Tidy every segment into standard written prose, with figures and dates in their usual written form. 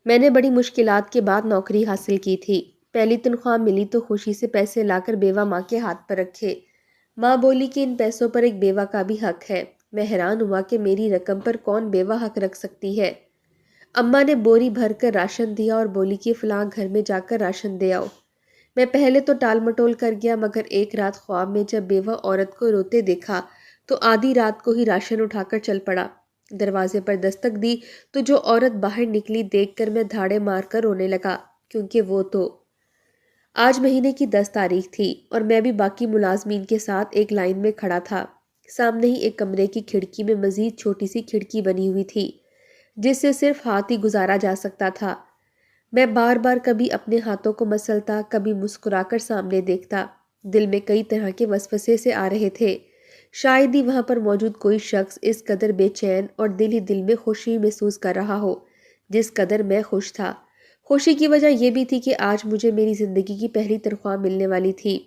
میں نے بڑی مشکلات کے بعد نوکری حاصل کی تھی۔ پہلی تنخواہ ملی تو خوشی سے پیسے لا کر بیوہ ماں کے ہاتھ پر رکھے۔ ماں بولی کہ ان پیسوں پر ایک بیوہ کا بھی حق ہے۔ میں حیران ہوا کہ میری رقم پر کون بیوہ حق رکھ سکتی ہے۔ اماں نے بوری بھر کر راشن دیا اور بولی کہ فلاں گھر میں جا کر راشن دے آؤ۔ میں پہلے تو ٹال مٹول کر گیا، مگر ایک رات خواب میں جب بیوہ عورت کو روتے دیکھا تو آدھی رات کو ہی راشن اٹھا کر چل پڑا۔ دروازے پر دستک دی تو جو عورت باہر نکلی دیکھ کر میں دھاڑے مار کر رونے لگا، کیونکہ وہ تو آج مہینے کی 10 تاریخ تھی اور میں بھی باقی ملازمین کے ساتھ ایک لائن میں کھڑا تھا۔ سامنے ہی ایک کمرے کی کھڑکی میں مزید چھوٹی سی کھڑکی بنی ہوئی تھی جس سے صرف ہاتھ ہی گزارا جا سکتا تھا۔ میں بار بار کبھی اپنے ہاتھوں کو مسلتا، کبھی مسکرا کر سامنے دیکھتا۔ دل میں کئی طرح کے وسوسے سے آ رہے تھے۔ شاید ہی وہاں پر موجود کوئی شخص اس قدر بے چین اور دل ہی دل میں خوشی محسوس کر رہا ہو جس قدر میں خوش تھا۔ خوشی کی وجہ یہ بھی تھی کہ آج مجھے میری زندگی کی پہلی تنخواہ ملنے والی تھی۔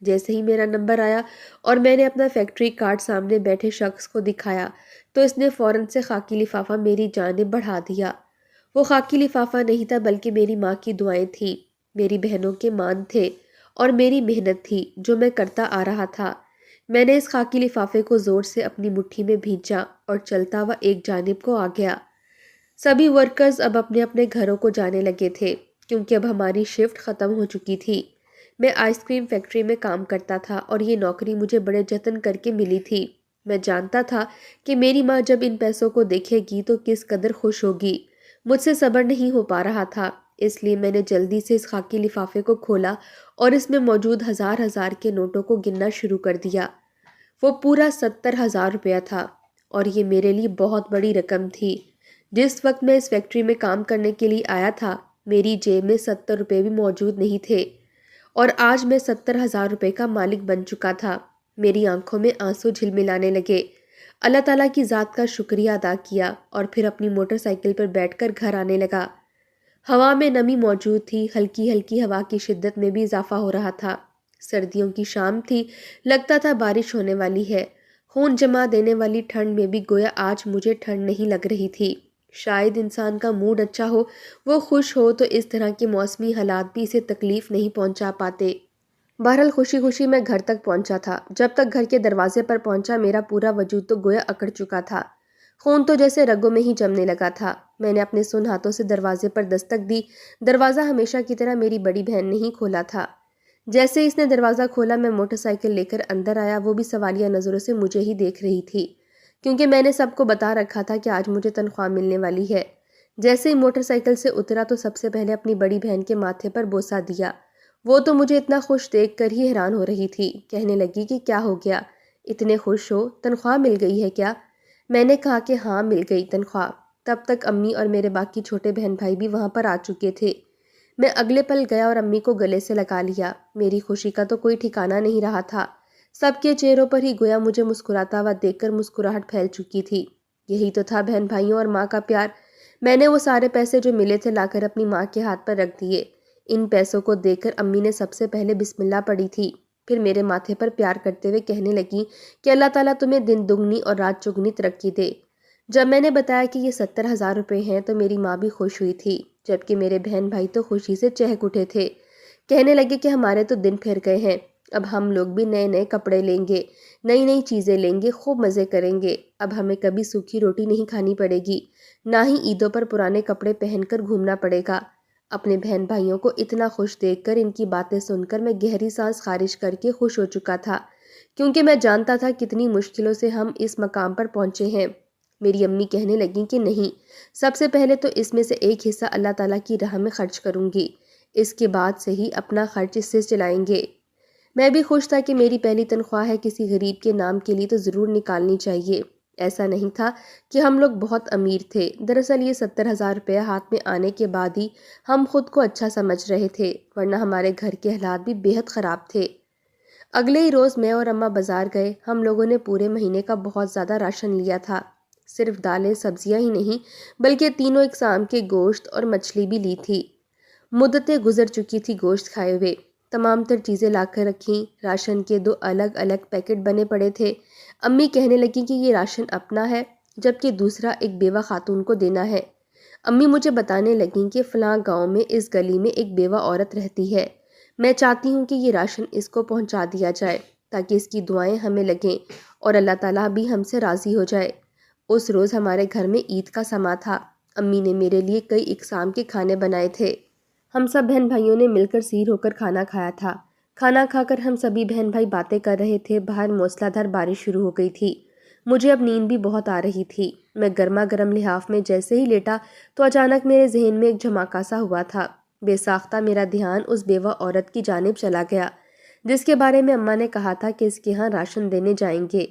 جیسے ہی میرا نمبر آیا اور میں نے اپنا فیکٹری کارڈ سامنے بیٹھے شخص کو دکھایا تو اس نے فوراً سے خاکی لفافہ میری جانب بڑھا دیا۔ وہ خاکی لفافہ نہیں تھا بلکہ میری ماں کی دعائیں تھیں، میری بہنوں کے مان تھے اور میری محنت تھی جو میں کرتا آ رہا تھا۔ میں نے اس خاکی لفافے کو زور سے اپنی مٹھی میں بھینچا اور چلتا ہوا ایک جانب کو آ گیا۔ سبھی ورکرز اب اپنے اپنے گھروں کو جانے لگے تھے کیونکہ اب ہماری شفٹ ختم ہو چکی تھی۔ میں آئس کریم فیکٹری میں کام کرتا تھا اور یہ نوکری مجھے بڑے جتن کر کے ملی تھی۔ میں جانتا تھا کہ میری ماں جب ان پیسوں کو دیکھے گی تو کس قدر خوش ہوگی۔ مجھ سے صبر نہیں ہو پا رہا تھا، اس لیے میں نے جلدی سے اس خاکی لفافے کو کھولا اور اس میں موجود ہزار ہزار کے نوٹوں کو گننا شروع کر دیا۔ وہ پورا 70,000 روپیہ تھا اور یہ میرے لیے بہت بڑی رقم تھی۔ جس وقت میں اس فیکٹری میں کام کرنے کے لیے آیا تھا میری جیب میں 70 روپے بھی موجود نہیں تھے اور آج میں 70,000 روپے کا مالک بن چکا تھا۔ میری آنکھوں میں آنسو جھلملانے لگے۔ اللہ تعالیٰ کی ذات کا شکریہ ادا کیا اور پھر اپنی موٹر سائیکل پر بیٹھ کر گھر آنے لگا۔ ہوا میں نمی موجود تھی، ہلکی ہلکی ہوا کی شدت میں بھی اضافہ ہو رہا تھا۔ سردیوں کی شام تھی، لگتا تھا بارش ہونے والی ہے۔ خون جما دینے والی ٹھنڈ میں بھی گویا آج مجھے ٹھنڈ نہیں لگ رہی تھی۔ شاید انسان کا موڈ اچھا ہو، وہ خوش ہو تو اس طرح کے موسمی حالات بھی اسے تکلیف نہیں پہنچا پاتے۔ بہرحال خوشی خوشی میں گھر تک پہنچا تھا۔ جب تک گھر کے دروازے پر پہنچا میرا پورا وجود تو گویا اکڑ چکا تھا، خون تو جیسے رگوں میں ہی جمنے لگا تھا۔ میں نے اپنے سن ہاتھوں سے دروازے پر دستک دی۔ دروازہ ہمیشہ کی طرح میری بڑی بہن نے ہی کھولا تھا۔ جیسے اس نے دروازہ کھولا میں موٹر سائیکل لے کر اندر آیا۔ وہ بھی سوالیہ نظروں سے مجھے ہی دیکھ رہی تھی کیونکہ میں نے سب کو بتا رکھا تھا کہ آج مجھے تنخواہ ملنے والی ہے۔ جیسے ہی موٹر سائیکل سے اترا تو سب سے پہلے اپنی بڑی بہن کے ماتھے پر بوسہ دیا۔ وہ تو مجھے اتنا خوش دیکھ کر ہی حیران ہو رہی تھی، کہنے لگی کہ کیا ہو گیا، اتنے خوش ہو، تنخواہ مل گئی ہے کیا؟ میں نے کہا کہ ہاں مل گئی تنخواہ۔ تب تک امی اور میرے باقی چھوٹے بہن بھائی بھی وہاں پر آ چکے تھے۔ میں اگلے پل گیا اور امی کو گلے سے لگا لیا۔ میری خوشی کا تو کوئی ٹھکانہ نہیں رہا تھا۔ سب کے چہروں پر ہی گویا مجھے مسکراتا ہوا دیکھ کر مسکراہٹ پھیل چکی تھی۔ یہی تو تھا بہن بھائیوں اور ماں کا پیار۔ میں نے وہ سارے پیسے جو ملے تھے لا کر اپنی ماں کے ہاتھ پر رکھ دیے۔ ان پیسوں کو دیکھ کر امی نے سب سے پہلے بسم اللہ پڑھی تھی، پھر میرے ماتھے پر پیار کرتے ہوئے کہنے لگی کہ اللہ تعالیٰ تمہیں دن دگنی اور رات چگنی ترقی دے۔ جب میں نے بتایا کہ یہ 70,000 روپے ہیں تو میری ماں بھی خوش ہوئی تھی، جبکہ میرے بہن بھائی تو خوشی سے چہک اٹھے تھے۔ کہنے لگے کہ ہمارے تو دن پھر گئے ہیں، اب ہم لوگ بھی نئے نئے کپڑے لیں گے، نئی نئی چیزیں لیں گے، خوب مزے کریں گے۔ اب ہمیں کبھی سوکھی روٹی نہیں کھانی پڑے گی، نہ ہی عیدوں پر پرانے کپڑے پہن کر گھومنا پڑے گا۔ اپنے بہن بھائیوں کو اتنا خوش دیکھ کر، ان کی باتیں سن کر میں گہری سانس خارج کر کے خوش ہو چکا تھا، کیونکہ میں جانتا تھا کتنی مشکلوں سے ہم اس مقام پر پہنچے ہیں۔ میری امی کہنے لگیں کہ نہیں، سب سے پہلے تو اس میں سے ایک حصہ اللہ تعالیٰ کی راہ میں خرچ کروں گی، اس کے بعد سے ہی اپنا خرچ اس سے چلائیں گے۔ میں بھی خوش تھا کہ میری پہلی تنخواہ ہے، کسی غریب کے نام کے لیے تو ضرور نکالنی چاہیے۔ ایسا نہیں تھا کہ ہم لوگ بہت امیر تھے، دراصل یہ 70,000 روپیہ ہاتھ میں آنے کے بعد ہی ہم خود کو اچھا سمجھ رہے تھے، ورنہ ہمارے گھر کے حالات بھی بےحد خراب تھے۔ اگلے ہی روز میں اور اماں بازار گئے۔ ہم لوگوں نے پورے مہینے کا بہت زیادہ راشن لیا تھا، صرف دالیں سبزیاں ہی نہیں بلکہ تینوں اقسام کے گوشت اور مچھلی بھی لی تھی۔ مدتیں گزر چکی تھی گوشت کھائے ہوئے۔ تمام تر چیزیں لا کر رکھیں۔ راشن کے 2 الگ الگ پیکٹ بنے پڑے تھے۔ امی کہنے لگیں کہ یہ راشن اپنا ہے جبکہ دوسرا ایک بیوہ خاتون کو دینا ہے۔ امی مجھے بتانے لگیں کہ فلاں گاؤں میں اس گلی میں ایک بیوہ عورت رہتی ہے، میں چاہتی ہوں کہ یہ راشن اس کو پہنچا دیا جائے تاکہ اس کی دعائیں ہمیں لگیں اور اللہ تعالیٰ بھی ہم سے راضی ہو جائے۔ اس روز ہمارے گھر میں عید کا سما تھا۔ امی نے میرے لیے کئی اقسام کے کھانے بنائے تھے۔ ہم سب بہن بھائیوں نے مل کر سیر ہو کر کھانا کھایا تھا۔ کھانا کھا کر ہم سبھی بہن بھائی باتیں کر رہے تھے۔ باہر موسلا دھار بارش شروع ہو گئی تھی۔ مجھے اب نیند بھی بہت آ رہی تھی۔ میں گرما گرم لحاف میں جیسے ہی لیٹا تو اچانک میرے ذہن میں ایک جھماکا سا ہوا تھا۔ بے ساختہ میرا دھیان اس بیوہ عورت کی جانب چلا گیا جس کے بارے میں اماں نے کہا تھا کہ اس کے ہاں راشن دینے جائیں گے۔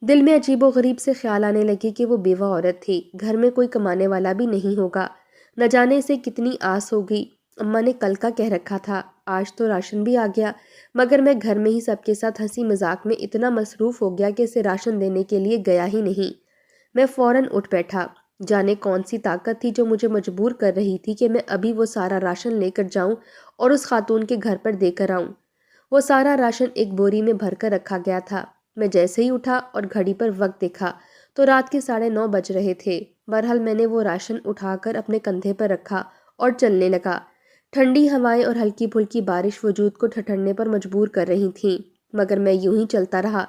دل میں عجیب و غریب سے خیال آنے لگے کہ وہ بیوہ عورت تھی، گھر میں کوئی کمانے والا بھی نہیں ہوگا، نہ جانے اسے کتنی آس ہوگی۔ اماں نے کل کا کہہ رکھا تھا، آج تو راشن بھی آ گیا، مگر میں گھر میں ہی سب کے ساتھ ہنسی مذاق میں اتنا مصروف ہو گیا کہ اسے راشن دینے کے لیے گیا ہی نہیں۔ میں فوراً اٹھ بیٹھا۔ جانے کون سی طاقت تھی جو مجھے مجبور کر رہی تھی کہ میں ابھی وہ سارا راشن لے کر جاؤں اور اس خاتون کے گھر پر دے کر آؤں۔ وہ سارا راشن ایک بوری میں بھر کر رکھا گیا تھا۔ میں جیسے ہی اٹھا اور گھڑی پر وقت دیکھا تو رات کے 9:30 بج رہے تھے۔ بہرحال میں نے وہ راشن اٹھا کر اپنے کندھے پر رکھا اور چلنے لگا۔ ٹھنڈی ہوائیں اور ہلکی پھلکی بارش وجود کو ٹھٹھرنے پر مجبور کر رہی تھیں، مگر میں یوں ہی چلتا رہا۔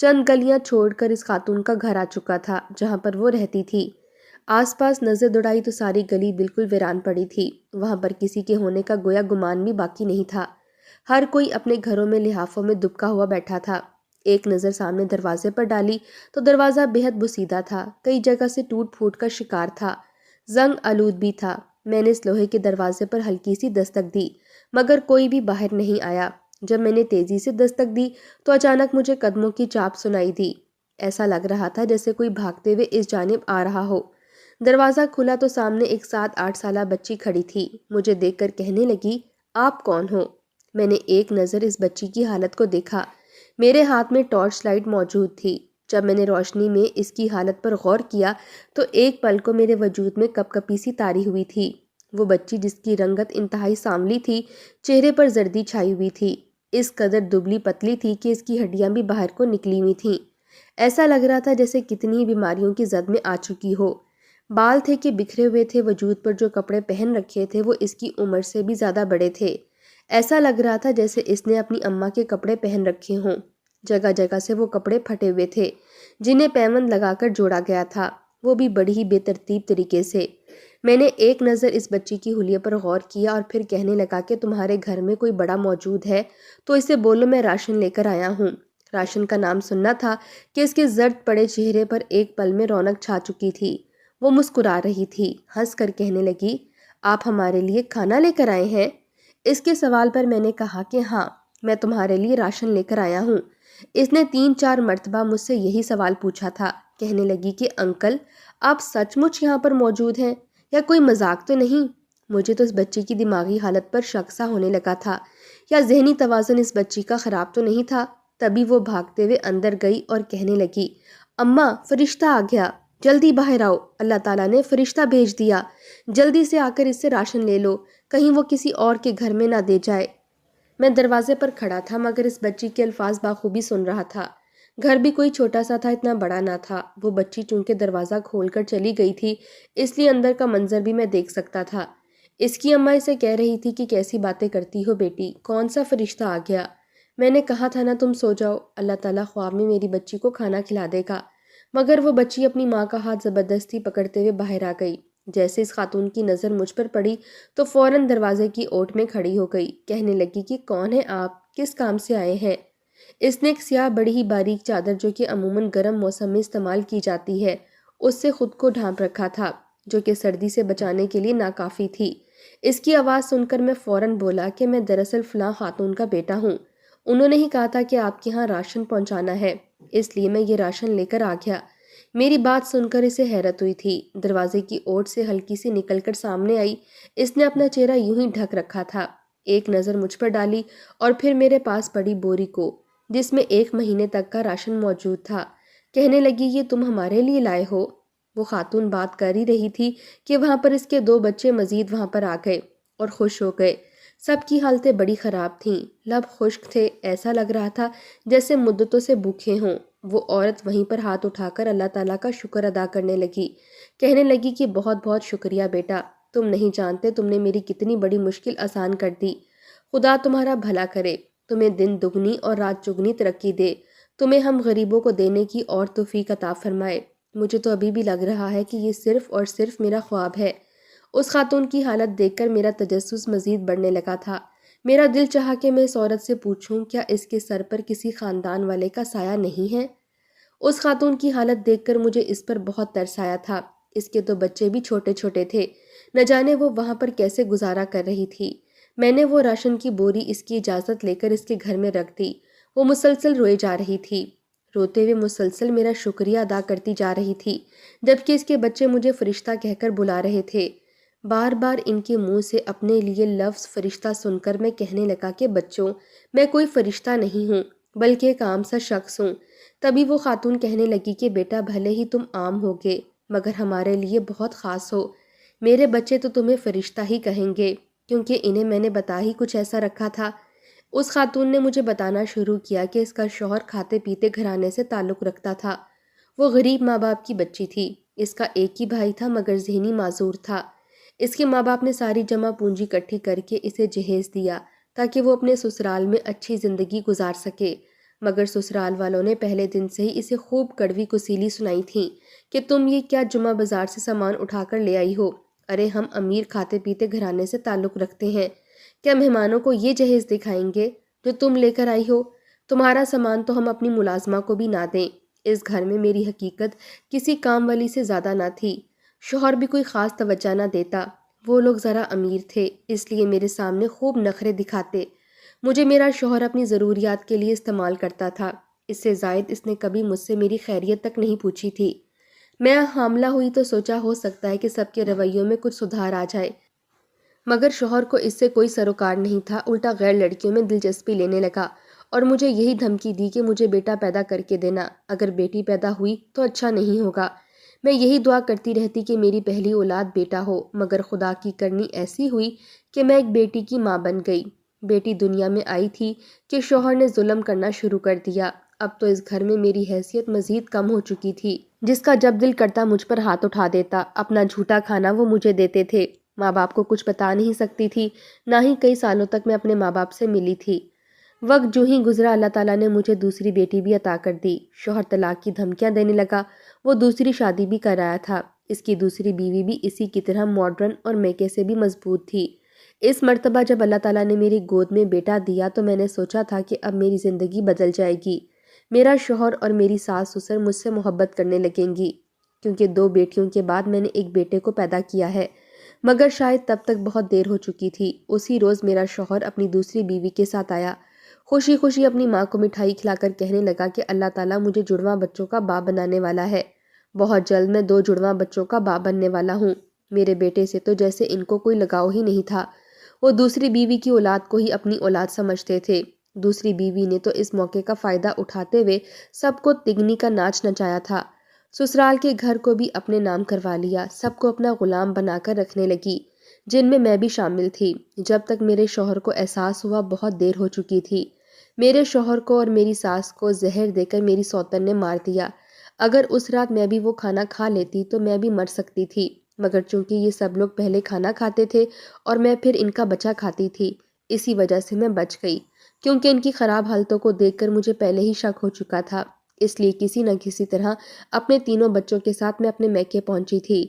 چند گلیاں چھوڑ کر اس خاتون کا گھر آ چکا تھا جہاں پر وہ رہتی تھی۔ آس پاس نظر دوڑائی تو ساری گلی بالکل ویران پڑی تھی۔ وہاں پر کسی کے ہونے کا گویا گمان بھی باقی نہیں تھا۔ ہر کوئی اپنے گھروں میں لحافوں میں دبکا ہوا بیٹھا تھا۔ ایک نظر سامنے دروازے پر ڈالی تو دروازہ بے حد بوسیدہ تھا، کئی جگہ سے ٹوٹ پھوٹ کا شکار تھا، زنگ آلود بھی تھا۔ میں نے اس لوہے کے دروازے پر ہلکی سی دستک دی، مگر کوئی بھی باہر نہیں آیا۔ جب میں نے تیزی سے دستک دی تو اچانک مجھے قدموں کی چاپ سنائی دی۔ ایسا لگ رہا تھا جیسے کوئی بھاگتے ہوئے اس جانب آ رہا ہو۔ دروازہ کھلا تو سامنے ایک 7-8 سالہ بچی کھڑی تھی۔ مجھے دیکھ کر کہنے لگی، آپ کون ہو؟ میں نے ایک نظر اس بچی کی حالت کو دیکھا۔ میرے ہاتھ میں ٹارچ لائٹ موجود تھی۔ جب میں نے روشنی میں اس کی حالت پر غور کیا تو ایک پل کو میرے وجود میں کپ کپی سی طاری ہوئی تھی۔ وہ بچی جس کی رنگت انتہائی سانولی تھی، چہرے پر زردی چھائی ہوئی تھی، اس قدر دبلی پتلی تھی کہ اس کی ہڈیاں بھی باہر کو نکلی ہوئی تھیں۔ ایسا لگ رہا تھا جیسے کتنی بیماریوں کی زد میں آ چکی ہو۔ بال تھے کہ بکھرے ہوئے تھے، وجود پر جو کپڑے پہن رکھے تھے وہ اس کی عمر سے بھی زیادہ بڑے تھے۔ ایسا لگ رہا تھا جیسے اس نے اپنی اماں کے کپڑے پہن رکھے ہوں۔ جگہ جگہ سے وہ کپڑے پھٹے ہوئے تھے جنہیں پیوند لگا کر جوڑا گیا تھا، وہ بھی بڑی ہی بے ترتیب طریقے سے۔ میں نے ایک نظر اس بچی کی حلیے پر غور کیا اور پھر کہنے لگا کہ تمہارے گھر میں کوئی بڑا موجود ہے تو اسے بولو میں راشن لے کر آیا ہوں۔ راشن کا نام سننا تھا کہ اس کے زرد پڑے چہرے پر ایک پل میں رونق چھا چکی تھی۔ وہ مسکرا رہی تھی، ہنس کر کہنے لگی، آپ ہمارے لیے کھانا لے کر آئے ہیں؟ اس کے سوال پر میں نے کہا کہ ہاں، میں تمہارے لیے راشن لے کر آیا ہوں۔ اس نے 3-4 مرتبہ مجھ سے یہی سوال پوچھا تھا۔ کہنے لگی کہ انکل، آپ سچ مچ یہاں پر موجود ہیں یا کوئی مذاق تو نہیں؟ مجھے تو اس بچی کی دماغی حالت پر شک سا ہونے لگا تھا، یا ذہنی توازن اس بچی کا خراب تو نہیں تھا۔ تبھی وہ بھاگتے ہوئے اندر گئی اور کہنے لگی، اماں، فرشتہ آ گیا، جلدی باہر آؤ، اللہ تعالیٰ نے فرشتہ بھیج دیا، جلدی سے آ کر اس سے راشن لے لو، کہیں وہ کسی اور کے گھر میں نہ دے جائے۔ میں دروازے پر کھڑا تھا مگر اس بچی کے الفاظ بخوبی سن رہا تھا۔ گھر بھی کوئی چھوٹا سا تھا، اتنا بڑا نہ تھا۔ وہ بچی چونکہ دروازہ کھول کر چلی گئی تھی اس لیے اندر کا منظر بھی میں دیکھ سکتا تھا۔ اس کی اماں اسے کہہ رہی تھی کہ کیسی باتیں کرتی ہو بیٹی، کون سا فرشتہ آ گیا؟ میں نے کہا تھا نا تم سو جاؤ، اللہ تعالیٰ خواب میں میری بچی کو کھانا کھلا دے گا۔ مگر وہ بچی اپنی ماں کا ہاتھ زبردستی پکڑتے ہوئے باہر آ گئی۔ جیسے اس خاتون کی نظر مجھ پر پڑی تو فوراً دروازے کی اوٹ میں کھڑی ہو گئی، کہنے لگی کہ کون ہیں آپ، کس کام سے آئے ہیں؟ اس نے ایک سیاہ بڑی ہی باریک چادر جو کہ عموماً گرم موسم میں استعمال کی جاتی ہے اس سے خود کو ڈھانپ رکھا تھا، جو کہ سردی سے بچانے کے لیے ناکافی تھی۔ اس کی آواز سن کر میں فوراً بولا کہ میں دراصل فلاں خاتون کا بیٹا ہوں، انہوں نے ہی کہا تھا کہ آپ کے ہاں راشن پہنچانا ہے، اس لیے میں یہ راشن لے کر آ گیا۔ میری بات سن کر اسے حیرت ہوئی تھی، دروازے کی اوٹ سے ہلکی سی نکل کر سامنے آئی۔ اس نے اپنا چہرہ یوں ہی ڈھک رکھا تھا، ایک نظر مجھ پر ڈالی اور پھر میرے پاس پڑی بوری کو جس میں 1 مہینے تک کا راشن موجود تھا۔ کہنے لگی، یہ تم ہمارے لیے لائے ہو؟ وہ خاتون بات کر ہی رہی تھی کہ وہاں پر اس کے 2 بچے مزید وہاں پر آ گئے اور خوش ہو گئے۔ سب کی حالتیں بڑی خراب تھیں، لب خشک تھے، ایسا لگ رہا تھا جیسے مدتوں سے بھوکے ہوں۔ وہ عورت وہیں پر ہاتھ اٹھا کر اللہ تعالیٰ کا شکر ادا کرنے لگی، کہنے لگی کہ بہت بہت شکریہ بیٹا، تم نہیں جانتے تم نے میری کتنی بڑی مشکل آسان کر دی۔ خدا تمہارا بھلا کرے، تمہیں دن دگنی اور رات چگنی ترقی دے، تمہیں ہم غریبوں کو دینے کی اور توفیق عطا فرمائے۔ مجھے تو ابھی بھی لگ رہا ہے کہ یہ صرف اور صرف میرا خواب ہے۔ اس خاتون کی حالت دیکھ کر میرا تجسس مزید بڑھنے لگا تھا۔ میرا دل چاہا کہ میں اس عورت سے پوچھوں کیا اس کے سر پر کسی خاندان والے کا سایہ نہیں ہے؟ اس خاتون کی حالت دیکھ کر مجھے اس پر بہت ترس آیا تھا۔ اس کے تو بچے بھی چھوٹے چھوٹے تھے، نہ جانے وہ وہاں پر کیسے گزارا کر رہی تھی۔ میں نے وہ راشن کی بوری اس کی اجازت لے کر اس کے گھر میں رکھ دی۔ وہ مسلسل روئے جا رہی تھی، روتے ہوئے مسلسل میرا شکریہ ادا کرتی جا رہی تھی، جبکہ اس کے بچے مجھے فرشتہ کہہ کر بلا رہے تھے۔ بار بار ان کے منہ سے اپنے لیے لفظ فرشتہ سن کر میں کہنے لگا کہ بچوں، میں کوئی فرشتہ نہیں ہوں بلکہ ایک عام سا شخص ہوں۔ تبھی وہ خاتون کہنے لگی کہ بیٹا بھلے ہی تم عام ہوگے مگر ہمارے لیے بہت خاص ہو۔ میرے بچے تو تمہیں فرشتہ ہی کہیں گے کیونکہ انہیں میں نے بتا ہی کچھ ایسا رکھا تھا۔ اس خاتون نے مجھے بتانا شروع کیا کہ اس کا شوہر کھاتے پیتے گھرانے سے تعلق رکھتا تھا۔ وہ غریب ماں باپ کی بچی تھی۔ اس کا ایک ہی بھائی تھا مگر ذہنی معذور تھا۔ اس کے ماں باپ نے ساری جمع پونجی اکٹھی کر کے اسے جہیز دیا تاکہ وہ اپنے سسرال میں اچھی زندگی گزار سکے، مگر سسرال والوں نے پہلے دن سے ہی اسے خوب کڑوی کسیلی سنائی تھی کہ تم یہ کیا جمعہ بازار سے سامان اٹھا کر لے آئی ہو؟ ارے ہم امیر کھاتے پیتے گھرانے سے تعلق رکھتے ہیں، کیا مہمانوں کو یہ جہیز دکھائیں گے جو تم لے کر آئی ہو؟ تمہارا سامان تو ہم اپنی ملازمہ کو بھی نہ دیں۔ اس گھر میں میری حقیقت کسی کام والی سے زیادہ نہ تھی، شوہر بھی کوئی خاص توجہ نہ دیتا۔ وہ لوگ ذرا امیر تھے اس لیے میرے سامنے خوب نخرے دکھاتے۔ مجھے میرا شوہر اپنی ضروریات کے لیے استعمال کرتا تھا، اس سے زائد اس نے کبھی مجھ سے میری خیریت تک نہیں پوچھی تھی۔ میں حاملہ ہوئی تو سوچا ہو سکتا ہے کہ سب کے رویوں میں کچھ سدھار آ جائے، مگر شوہر کو اس سے کوئی سروکار نہیں تھا، الٹا غیر لڑکیوں میں دلچسپی لینے لگا اور مجھے یہی دھمکی دی کہ مجھے بیٹا پیدا کر کے دینا، اگر بیٹی پیدا ہوئی تو اچھا نہیں ہوگا۔ میں یہی دعا کرتی رہتی کہ میری پہلی اولاد بیٹا ہو، مگر خدا کی کرنی ایسی ہوئی کہ میں ایک بیٹی کی ماں بن گئی۔ بیٹی دنیا میں آئی تھی کہ شوہر نے ظلم کرنا شروع کر دیا۔ اب تو اس گھر میں میری حیثیت مزید کم ہو چکی تھی، جس کا جب دل کرتا مجھ پر ہاتھ اٹھا دیتا۔ اپنا جھوٹا کھانا وہ مجھے دیتے تھے، ماں باپ کو کچھ بتا نہیں سکتی تھی، نہ ہی کئی سالوں تک میں اپنے ماں باپ سے ملی تھی۔ وقت جو ہی گزرا اللہ تعالیٰ نے مجھے دوسری بیٹی بھی عطا کر دی۔ شوہر طلاق کی دھمکیاں دینے لگا، وہ دوسری شادی بھی کرایا تھا۔ اس کی دوسری بیوی بھی اسی کی طرح ماڈرن اور میکے سے بھی مضبوط تھی۔ اس مرتبہ جب اللہ تعالیٰ نے میری گود میں بیٹا دیا تو میں نے سوچا تھا کہ اب میری زندگی بدل جائے گی، میرا شوہر اور میری ساس سسر مجھ سے محبت کرنے لگیں گی، کیونکہ 2 بیٹیوں کے بعد میں نے ایک بیٹے کو پیدا کیا ہے، مگر شاید تب تک بہت دیر ہو چکی تھی۔ اسی روز میرا شوہر اپنی دوسری بیوی کے ساتھ آیا، خوشی خوشی اپنی ماں کو مٹھائی کھلا کر کہنے لگا کہ اللہ تعالیٰ مجھے جڑواں بچوں کا باپ بنانے والا ہے، بہت جلد میں 2 جڑواں بچوں کا باپ بننے والا ہوں۔ میرے بیٹے سے تو جیسے ان کو کوئی لگاؤ ہی نہیں تھا، وہ دوسری بیوی کی اولاد کو ہی اپنی اولاد سمجھتے تھے۔ دوسری بیوی نے تو اس موقع کا فائدہ اٹھاتے ہوئے سب کو تگنی کا ناچ نچایا تھا، سسرال کے گھر کو بھی اپنے نام کروا لیا، سب کو اپنا غلام بنا کر رکھنے لگی، جن میں بھی شامل تھی۔ جب تک میرے شوہر کو احساس ہوا بہت دیر ہو چکی تھی۔ میرے شوہر کو اور میری ساس کو زہر دے کر میری سوتن نے مار دیا۔ اگر اس رات میں بھی وہ کھانا کھا لیتی تو میں بھی مر سکتی تھی، مگر چونکہ یہ سب لوگ پہلے کھانا کھاتے تھے اور میں پھر ان کا بچا کھاتی تھی، اسی وجہ سے میں بچ گئی، کیونکہ ان کی خراب حالتوں کو دیکھ کر مجھے پہلے ہی شک ہو چکا تھا۔ اس لیے کسی نہ کسی طرح اپنے تینوں بچوں کے ساتھ میں اپنے میکے پہنچی تھی۔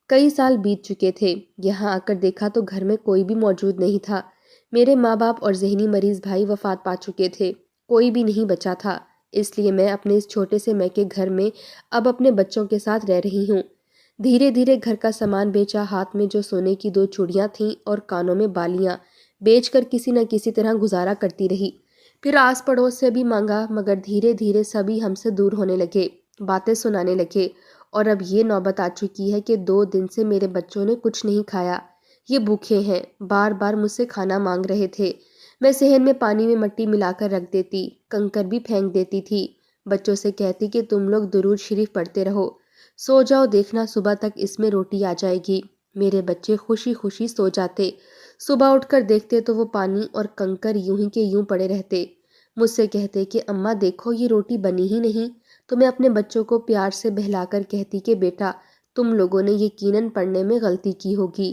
کئی سال بیت چکے تھے، یہاں آ کر دیکھا تو گھر میں کوئی بھی موجود نہیں تھا۔ میرے ماں باپ اور ذہنی مریض بھائی وفات پا چکے تھے، کوئی بھی نہیں بچا تھا، اس لیے میں اپنے اس چھوٹے سے میکے گھر میں اب اپنے بچوں کے ساتھ رہ رہی ہوں۔ دھیرے دھیرے گھر کا سامان بیچا، ہاتھ میں جو سونے کی 2 چوڑیاں تھیں اور کانوں میں بالیاں بیچ کر کسی نہ کسی طرح گزارا کرتی رہی۔ پھر آس پڑوس سے بھی مانگا، مگر دھیرے دھیرے سبھی ہم سے دور ہونے لگے، باتیں سنانے لگے، اور اب یہ نوبت آ چکی ہے کہ 2 دن سے میرے بچوں نے کچھ نہیں کھایا، یہ بھوکے ہیں، بار بار مجھ سے کھانا مانگ رہے تھے۔ میں صحن میں پانی میں مٹی ملا کر رکھ دیتی، کنکر بھی پھینک دیتی تھی، بچوں سے کہتی کہ تم لوگ درود شریف پڑھتے رہو، سو جاؤ، دیکھنا صبح تک اس میں روٹی آ جائے گی۔ میرے بچے خوشی خوشی سو جاتے، صبح اٹھ کر دیکھتے تو وہ پانی اور کنکر یوں ہی کے یوں پڑے رہتے۔ مجھ سے کہتے کہ اماں دیکھو یہ روٹی بنی ہی نہیں، تو میں اپنے بچوں کو پیار سے بہلا کر کہتی کہ بیٹا تم لوگوں نے یقیناً پڑھنے میں غلطی کی ہوگی،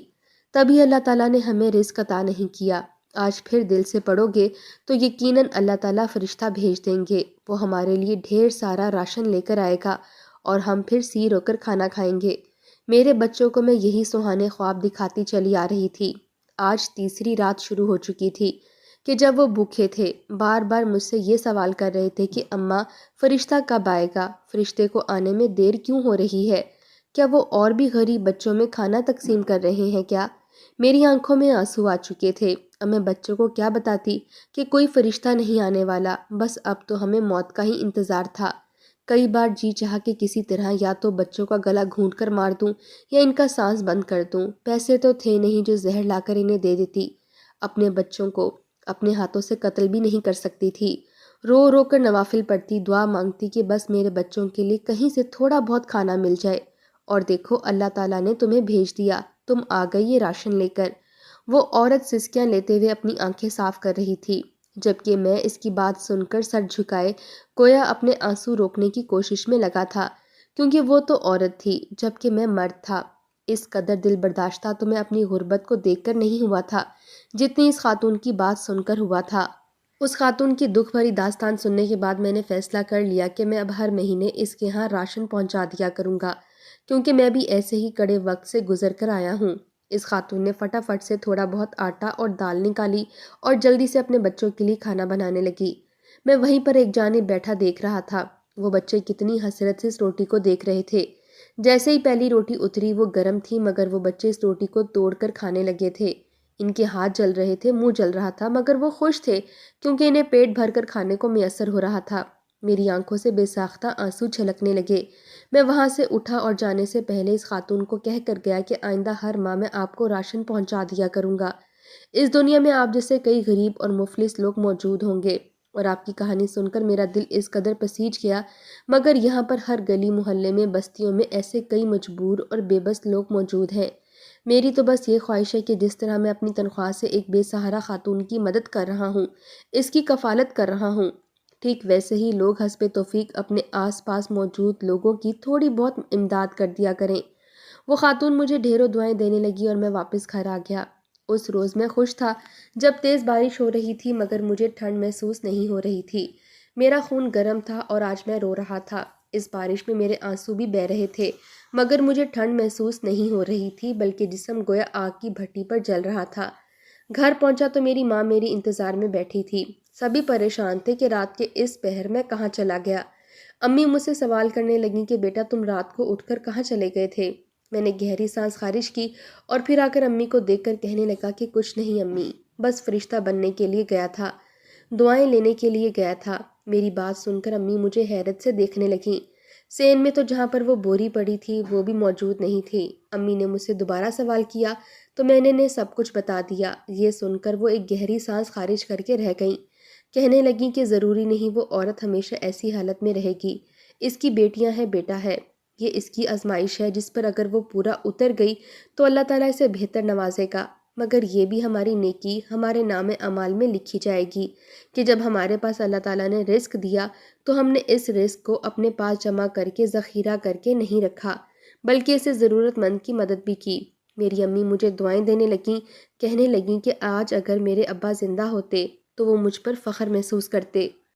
تبھی اللہ تعالیٰ نے ہمیں رزق عطا نہیں کیا۔ آج پھر دل سے پڑھو گے تو یقیناً اللہ تعالیٰ فرشتہ بھیج دیں گے، وہ ہمارے لیے ڈھیر سارا راشن لے کر آئے گا اور ہم پھر سیر ہو کر کھانا کھائیں گے۔ میرے بچوں کو میں یہی سہانے خواب دکھاتی چلی آ رہی تھی۔ آج تیسری رات شروع ہو چکی تھی کہ جب وہ بھوکے تھے بار بار مجھ سے یہ سوال کر رہے تھے کہ اماں فرشتہ کب آئے گا، فرشتے کو آنے میں دیر کیوں ہو رہی ہے، کیا وہ اور بھی غریب بچوں میں کھانا تقسیم کر رہے ہیں کیا؟ میری آنکھوں میں آنسو آ چکے تھے۔ اب میں بچوں کو کیا بتاتی کہ کوئی فرشتہ نہیں آنے والا، بس اب تو ہمیں موت کا ہی انتظار تھا۔ کئی بار جی چاہا کہ کسی طرح یا تو بچوں کا گلا گھونٹ کر مار دوں یا ان کا سانس بند کر دوں، پیسے تو تھے نہیں جو زہر لا کر انہیں دے دیتی۔ اپنے بچوں کو اپنے ہاتھوں سے قتل بھی نہیں کر سکتی تھی۔ رو رو کر نوافل پڑھتی، دعا مانگتی کہ بس میرے بچوں کے لیے کہیں سے تھوڑا بہت کھانا مل جائے، اور دیکھو اللہ تعالیٰ نے تمہیں بھیج دیا، تم آ گئی یہ راشن لے کر۔ وہ عورت سسکیاں لیتے ہوئے اپنی آنکھیں صاف کر رہی تھی، جبکہ میں اس کی بات سن کر سر جھکائے گویا اپنے آنسو روکنے کی کوشش میں لگا تھا، کیونکہ وہ تو عورت تھی جبکہ میں مرد تھا۔ اس قدر دل برداشتہ تو میں اپنی غربت کو دیکھ کر نہیں ہوا تھا جتنی اس خاتون کی بات سن کر ہوا تھا۔ اس خاتون کی دکھ بھری داستان سننے کے بعد میں نے فیصلہ کر لیا کہ میں اب ہر مہینے اس کے ہاں راشن پہنچا دیا کروں گا، کیونکہ میں بھی ایسے ہی کڑے وقت سے گزر کر آیا ہوں۔ اس خاتون نے فٹافٹ سے تھوڑا بہت آٹا اور دال نکالی اور جلدی سے اپنے بچوں کے لیے کھانا بنانے لگی۔ میں وہیں پر ایک جانب بیٹھا دیکھ رہا تھا، وہ بچے کتنی حسرت سے اس روٹی کو دیکھ رہے تھے۔ جیسے ہی پہلی روٹی اتری وہ گرم تھی، مگر وہ بچے اس روٹی کو توڑ کر کھانے لگے تھے۔ ان کے ہاتھ جل رہے تھے، منہ جل رہا تھا، مگر وہ خوش تھے کیونکہ انہیں پیٹ بھر کر کھانے کو میسر ہو رہا تھا۔ میری آنکھوں سے بے ساختہ آنسو چھلکنے لگے۔ میں وہاں سے اٹھا اور جانے سے پہلے اس خاتون کو کہہ کر گیا کہ آئندہ ہر ماہ میں آپ کو راشن پہنچا دیا کروں گا۔ اس دنیا میں آپ جیسے کئی غریب اور مفلس لوگ موجود ہوں گے، اور آپ کی کہانی سن کر میرا دل اس قدر پسیج گیا، مگر یہاں پر ہر گلی محلے میں بستیوں میں ایسے کئی مجبور اور بے بس لوگ موجود ہیں۔ میری تو بس یہ خواہش ہے کہ جس طرح میں اپنی تنخواہ سے ایک بے سہارا خاتون کی مدد کر رہا ہوں، اس کی کفالت کر رہا ہوں، ٹھیک ویسے ہی لوگ حسب توفیق اپنے آس پاس موجود لوگوں کی تھوڑی بہت امداد کر دیا کریں۔ وہ خاتون مجھے ڈھیروں دعائیں دینے لگی اور میں واپس گھر آ گیا۔ اس روز میں خوش تھا جب تیز بارش ہو رہی تھی، مگر مجھے ٹھنڈ محسوس نہیں ہو رہی تھی۔ میرا خون گرم تھا اور آج میں رو رہا تھا۔ اس بارش میں میرے آنسو بھی بہہ رہے تھے، مگر مجھے ٹھنڈ محسوس نہیں ہو رہی تھی، بلکہ جسم گویا آگ کی بھٹی پر جل رہا تھا۔ گھر پہنچا تو میری ماں میری انتظار میں بیٹھی تھی۔ سبھی پریشان تھے کہ رات کے اس پہر میں کہاں چلا گیا۔ امی مجھ سے سوال کرنے لگیں کہ بیٹا تم رات کو اٹھ کر کہاں چلے گئے تھے؟ میں نے گہری سانس خارج کی اور پھر آ کر امی کو دیکھ کر کہنے لگا کہ کچھ نہیں امی، بس فرشتہ بننے کے لیے گیا تھا، دعائیں لینے کے لیے گیا تھا۔ میری بات سن کر امی مجھے حیرت سے دیکھنے لگیں۔ سین میں تو جہاں پر وہ بوری پڑی تھی وہ بھی موجود نہیں تھی۔ امی نے مجھ سے دوبارہ سوال کیا تو میں نے انہیں سب کچھ بتا دیا۔ یہ سن کر وہ ایک گہری سانس خارج کر کے رہ گئیں۔ کہنے لگیں کہ ضروری نہیں وہ عورت ہمیشہ ایسی حالت میں رہے گی، اس کی بیٹیاں ہیں، بیٹا ہے، یہ اس کی آزمائش ہے جس پر اگر وہ پورا اتر گئی تو اللہ تعالیٰ اسے بہتر نوازے گا، مگر یہ بھی ہماری نیکی ہمارے نام اعمال میں لکھی جائے گی کہ جب ہمارے پاس اللہ تعالیٰ نے رزق دیا تو ہم نے اس رزق کو اپنے پاس جمع کر کے ذخیرہ کر کے نہیں رکھا، بلکہ اسے ضرورت مند کی مدد بھی کی۔ میری امی مجھے دعائیں دینے لگیں، کہنے لگیں کہ آج اگر میرے ابا زندہ ہوتے تو وہ مجھ پر فخر محسوس کرتے۔